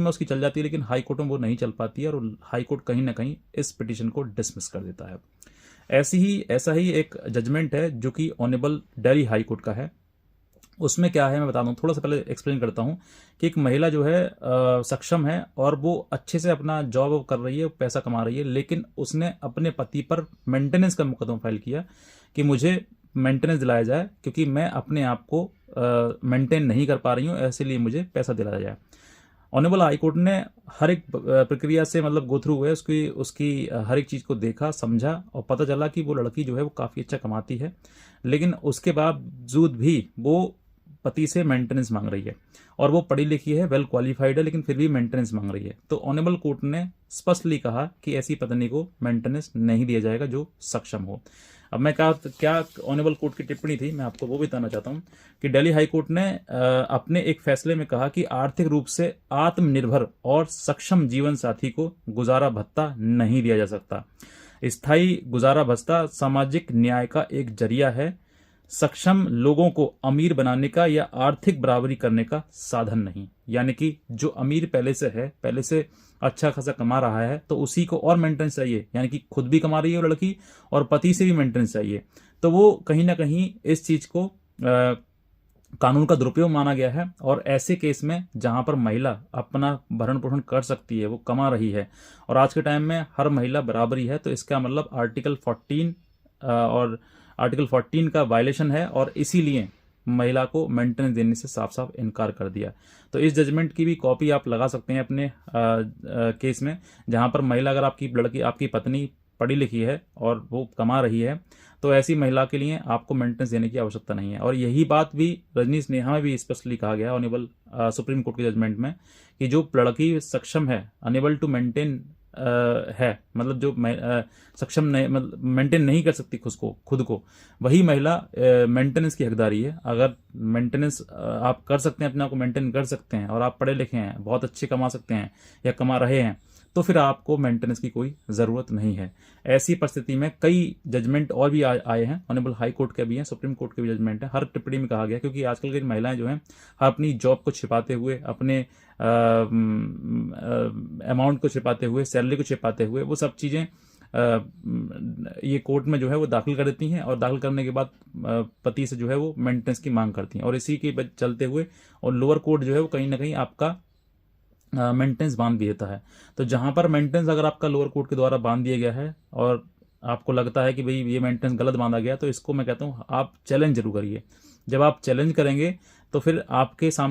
में उसकी चल जाती है, लेकिन हाई कोर्ट में वो नहीं चल पाती है और हाई कोर्ट कहीं ना कहीं इस पिटीशन को डिसमिस कर देता है। ऐसा ही एक जजमेंट है जो कि ऑनेबल दिल्ली हाई कोर्ट का है। उसमें क्या है मैं बता दूं, थोड़ा सा पहले एक्सप्लेन करता हूं कि एक महिला जो है सक्षम है और वो अच्छे से अपना जॉब कर रही है, पैसा कमा रही है, लेकिन उसने अपने पति पर मेंटेनेंस का मुकदमा फाइल किया कि मुझे मेंटेनेंस दिलाया जाए क्योंकि मैं अपने आप को मेंटेन नहीं कर पा रही हूँ, इसलिए मुझे पैसा दिलाया जाए। ऑनरेबल हाई कोर्ट ने हर एक प्रक्रिया से मतलब गो थ्रू हुए, उसकी उसकी हर एक चीज़ को देखा, समझा और पता चला कि वो लड़की जो है वो काफ़ी अच्छा कमाती है, लेकिन उसके बावजूद भी वो पति से मेंटेनेंस मांग रही है और वो पढ़ी लिखी है, वेल क्वालिफाइड है, लेकिन फिर भी मेंटेनेंस मांग रही है। तो ऑनरेबल कोर्ट ने स्पष्टली कहा कि ऐसी पत्नी को मेंटेनेंस नहीं दिया जाएगा जो सक्षम हो। अब मैं क्या ऑनरेबल कोर्ट की टिप्पणी थी, मैं आपको वो भी बताना चाहता हूँ कि दिल्ली हाई कोर्ट ने अपने एक फैसले में कहा कि आर्थिक रूप से आत्मनिर्भर और सक्षम जीवन साथी को गुजारा भत्ता नहीं दिया जा सकता। स्थायी गुजारा भत्ता सामाजिक न्याय का एक जरिया है, सक्षम लोगों को अमीर बनाने का या आर्थिक बराबरी करने का साधन नहीं। यानी कि जो अमीर पहले से है, पहले से अच्छा खासा कमा रहा है, तो उसी को और मेंटेनेंस चाहिए, यानी कि खुद भी कमा रही है वो लड़की और पति से भी मेंटेनेंस चाहिए। तो वो कहीं ना कहीं इस चीज को कानून का दुरुपयोग माना गया है। और ऐसे केस में जहां पर महिला अपना भरण पोषण कर सकती है, वो कमा रही है और आज के टाइम में हर महिला बराबरी है, तो इसका मतलब आर्टिकल 14 और आर्टिकल 14 का वायलेशन है और इसीलिए महिला को मेंटेनेंस देने से साफ साफ इनकार कर दिया। तो इस जजमेंट की भी कॉपी आप लगा सकते हैं अपने केस में, जहां पर महिला, अगर आपकी लड़की, आपकी पत्नी पढ़ी लिखी है और वो कमा रही है, तो ऐसी महिला के लिए आपको मेंटेनेंस देने की आवश्यकता नहीं है। और यही बात भी रजनी स्नेहा में भी स्पष्टली कहा गया ऑनेबल सुप्रीम कोर्ट के जजमेंट में कि जो लड़की सक्षम है, अनेबल टू मेंटेन है, मतलब जो सक्षम नहीं, मतलब मेंटेन नहीं कर सकती खुद को, वही महिला मेंटेनेंस की हकदारी है। अगर मेंटेनेंस आप कर सकते हैं, अपने आप को मेंटेन कर सकते हैं और आप पढ़े लिखे हैं, बहुत अच्छे कमा सकते हैं या कमा रहे हैं, तो फिर आपको मेंटेनेंस की कोई ज़रूरत नहीं है। ऐसी परिस्थिति में कई जजमेंट और भी आए हैं, ऑनरेबल हाई कोर्ट के भी हैं, सुप्रीम कोर्ट के भी जजमेंट है। हर टिप्पणी में कहा गया, क्योंकि आजकल की महिलाएं जो हैं अपनी जॉब को छिपाते हुए, अपने अमाउंट को छिपाते हुए, सैलरी को छिपाते हुए, वो सब चीज़ें ये कोर्ट में जो है वो दाखिल कर देती हैं और दाखिल करने के बाद पति से जो है वो मेंटेनेंस की मांग करती हैं और इसी के चलते हुए और लोअर कोर्ट जो है वो कहीं ना कहीं आपका मेंटेनेंस बांध भी देता है। तो जहां पर मेंटेनेंस अगर आपका लोअर कोर्ट के द्वारा बांध दिया गया है और आपको लगता है कि भाई ये मेंटेनेंस गलत बांधा गया, तो इसको मैं कहता हूँ आप चैलेंज जरूर करिए। जब आप चैलेंज करेंगे तो फिर आपके सामने